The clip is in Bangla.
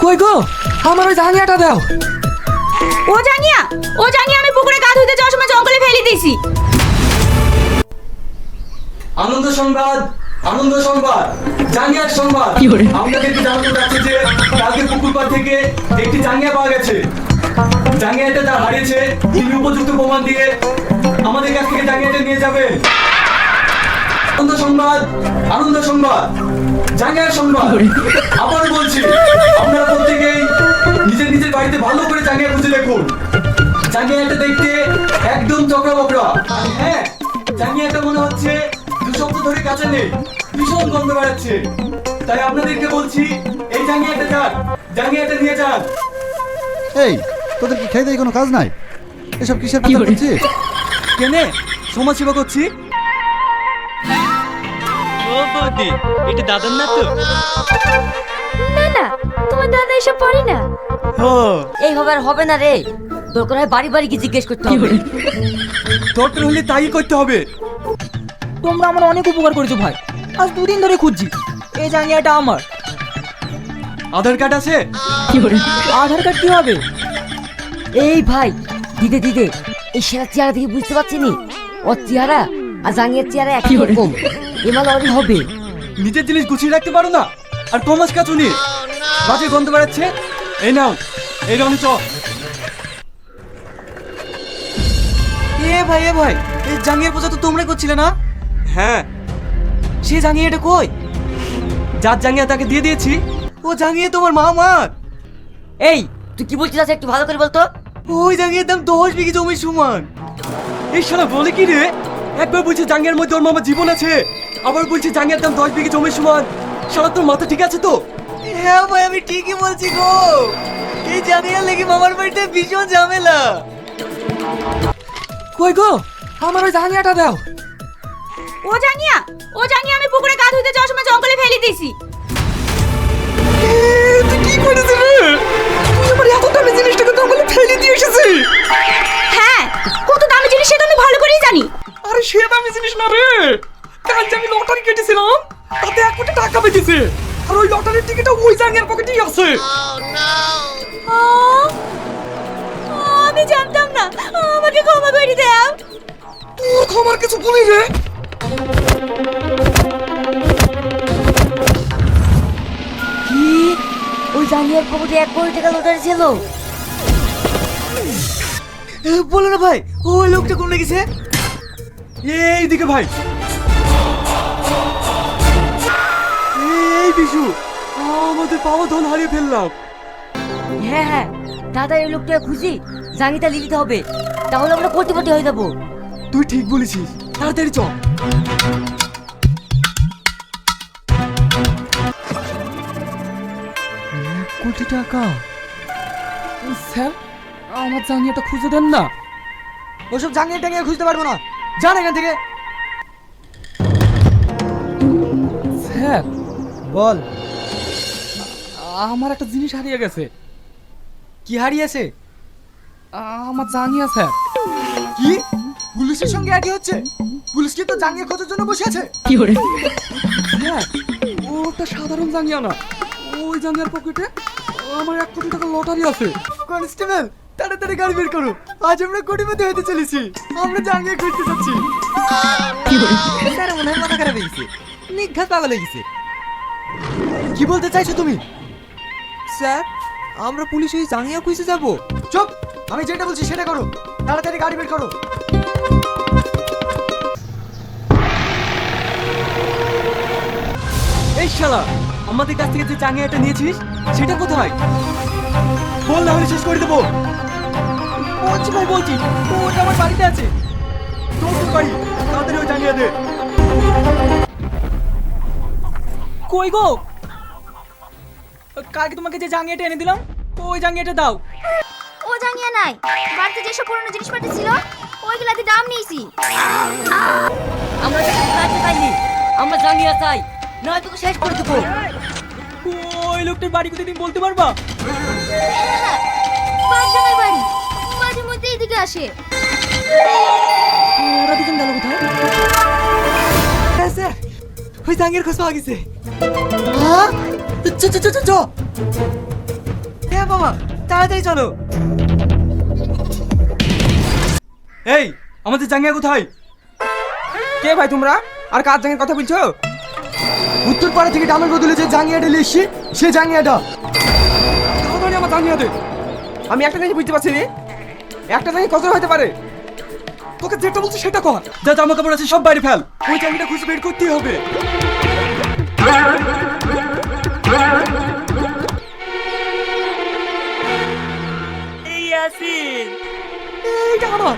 কই গো, আমার ওই জাঙ্গিয়াটা দাও। ও জাঙ্গিয়া আমি পুকুরে গা ধুইতে যাওয়ার সময় জঙ্গলে ফেলে দিয়েছি। আনন্দ সংবাদ, আনন্দ সংবাদ, জাঙ্গিয়ার সংবাদ। আপনাদেরকে জানাতে চাচ্ছি যে কালকে পুকুর পাড় থেকে একটি জাঙ্গিয়া পাওয়া গেছে। জাঙ্গিয়াটা যা হারিয়েছে তিনি উপযুক্ত প্রমাণ দিয়ে আমাদের কাছ থেকে জাঙ্গিয়াটা নিয়ে যাবেন। আনন্দ সংবাদ, আনন্দ সংবাদ, জাঙ্গিয়ার সংবাদ। আবারও বলছি, আপনারা প্রত্যেকেই নিজের নিজের বাড়িতে ভালো করে জাঙ্গিয়া খুঁজে দেখুন। জাঙ্গিয়াটা দেখতে একদম চকরা বকরা। হ্যাঁ, জাঙ্গিয়াটা মনে হচ্ছে 2 সপ্তাহ ধরে কাছে নেই, ভীষণ গন্ধ বেড়াচ্ছে। তাই আপনাদেরকে বলছি, এই জাঙ্গিয়াটা যান, জাঙ্গিয়াটা নিয়ে যান। এই, তোদের কি খেয়ে দেয় কোনো কাজ নাই? এসব কিসের কথা করছিস? কেনে সমাজ সেবা করছি। ও বৌদি, এটা দাদার না তো? না তোমার দাদা এসব পারি না। এইভাবে আর হবে না রে, দরকার হয় বাড়ি বাড়ি গিয়ে জিজ্ঞেস করতে হবে। দরকার হলে তাই করতে হবে। তোমরা আমার অনেক উপকার করেছো ভাই, আজ 2 দিন ধরে খুঁজছি। এই জাঙ্গিয়াটা আমার। আধার কার্ড আছে? আধার কার্ড কি হবে? এই ভাই, দিদে এই সেরা চেহারা দেখে বুঝতে পারছি নি ওর চেহারা আর জাঙ্গিয়ার চেহারা একই রকম। এমাল অরি হবে। নিজের জিনিস গুছিয়ে রাখতে পারো না, আর কমাস কাচুনি। বাজে গন্ধ বেড়াচ্ছে। এই নাও, এই রনি চ। এ ভাই এই জাঙ্গিয়ার পূজা তো তোমরা করছিলে না? হ্যাঁ, সে জাঙ্গিয়াটা কই? যার জাঙ্গিয়া তাকে দিয়ে দিয়েছি। ও জাঙ্গিয়া তোমার মামার। এই তুই কি বলছিস আচ্ছা একটু ভালো করে বলতো। ওই জাঙ্গিয়ার দাম 10 বিঘি জমির সমান। এই শালা বলে কি রে? একবার বলছে জাঙ্গিয়ার মধ্যে ওর মামার জীবন আছে, আবার বলছে জাঙ্গিয়ার দাম 10 বিঘি জমির সমান। শালা তোর মাথা ঠিক আছে তো? হ্যাঁ ভাই, আমি ঠিকই বলছি গো। এই জাঙ্গিয়ার লেগে মামার বাড়িতে ভীষণ ঝামেলা। কই গো, আমার ওই জাঙ্গিয়াটা দাও। ও জাঙ্গিয়া আমি পুকুরে গা ধুইতে যাওয়ার সময় জঙ্গলে ফেলে দিয়েছি। তুই কি করেছিস রে? তুই আমার এত দামি জিনিসটাকে জঙ্গলে ফেলে দিয়ে এসেছিস? হ্যাঁ, কত দামি জিনিস সেটা আমি ভালো করেই জানি। আরে সে দামি জিনিস না রে, কাল যে আমি লটারি কেটেছিলাম তাতে 1 কোটি টাকা বেঁচেছে। আর ওই লটারির টিকিটটা ওই জাঙ্গিয়ার পকেটেই আছে। আমি জানতাম না, আমাকে ক্ষমা করে দাও। তোর ক্ষমার কিছু বলি রে। কি ওই জাঙ্গিয়ার পকেটে 1 কোটি টাকা লটারি ছিল? বলো না ভাই, ওই লোকটা কোন গেছে? এইদিকে ভাই। এই বিশু, আমাদের পাওয়া ধন হারিয়ে ফেললাম। হ্যাঁ, দাদা এই লোকটা খুঁজি জাঙ্গিটা লিখতে হবে, তাহলে আমরা কোটিপতি হয়ে যাবো। তুই ঠিক বলেছিস, তাড়াতাড়ি চ। কোটি টাকা? স্যার, আমার জাঙ্গিয়াটা খুঁজে দেন না। ওসব জাঙ্গিয়া টাঙ্গিয়া খুঁজতে পারবো না, যান এখান থেকে। স্যার বল। আমার একটা জিনিস হারিয়ে গেছে। কি হারিয়েছে? আমার জাঙ্গিয়া স্যার। কি? পুলিশের সঙ্গে একই হচ্ছে? পুলিশ কি তো জাঙ্গিয়া খোঁজার জন্য বসে আছে? হ্যাঁ, ওটা সাধারণ জাঙ্গিয়া না। ওই জাঙ্গিয়ার পকেটে আমার 1 কোটি টাকা লটারি আছে। কনস্টেবল, তাড়াতাড়ি গাড়ি বের করো, আজ আমরা কোটিপতি হতে চলেছি। আমরা জাঙ্গিয়া খুঁজতে যাচ্ছি। স্যার মনে হয় মাথা খারাপ হয়ে গেছে, নিঘাত পাগল হয়ে গেছে। কি বলতে চাইছো তুমি? স্যার, আমরা পুলিশ ওই জাঙ্গিয়া খুঁজতে যাব। চুপ, আমি যেটা বলছি সেটা করো, তাড়াতাড়ি গাড়ি বের করো। এই শালা, আমাদের কাছ থেকে যে জাঙ্গিয়াটা নিয়েছিস সেটা কোথায়? বল না হলে শেষ করে দেবো। বলছি ভাই, বলছি ওটা আমার বাড়িতে আছে। তোর বাড়ি, তাড়াতাড়ি ওই জাঙ্গিয়া দে। কই গো, কালকে তোমাকে যে জাঙ্গিয়াটা এনে দিলাম ওই জাঙ্গিয়াটা দাও। ও জাঙ্গিয়া নাই, বাড়িতে যেসব পুরনো জিনিসপত্র ছিল ওইগুলাতে দাম নিয়েছি। আমরা কাছে চাইনি, আমরা জাঙ্গিয়া চাই, নয় তোকে শেষ করে দেবো। ওই লোকটার বাড়ি কোথায় তুমি বলতে পারবা? বাগদানের বাড়ি, মাঝে মধ্যে এদিকে আসে। ওরা দুজন গেল কোথায়? হ্যাঁ স্যার, ওই জাঙ্গিয়ার খোঁজ পাওয়া গেছে। হ্যাঁ, চ চ চ চ। হ্যাঁ বাবা, তাড়াতাড়ি চলো। এই আমাদের জাঙ্গিয়া কোথায়? কে ভাই তোমরা? আর কার জাঙ্গিয়ার কথা বলছো? উত্তরপাড়া থেকে ডালের বদলে যে জাঙ্গিয়াটা নিয়ে এসছি, সে জাঙ্গিয়াটা। তাড়াতাড়ি আমার জাঙ্গিয়া দে। আমি একটা জিনিস বুঝতে পারছি রে, একটা জাঙ্গিয়া কত হতে পারে? তোকে যেটা বলছি সেটা কর। যা জামা কাপড় আছে সব বাইরে ফেল। ওই জাঙ্গিয়াটা খুঁজে বের করতেই হবে। এই আসিন এইটা আমার।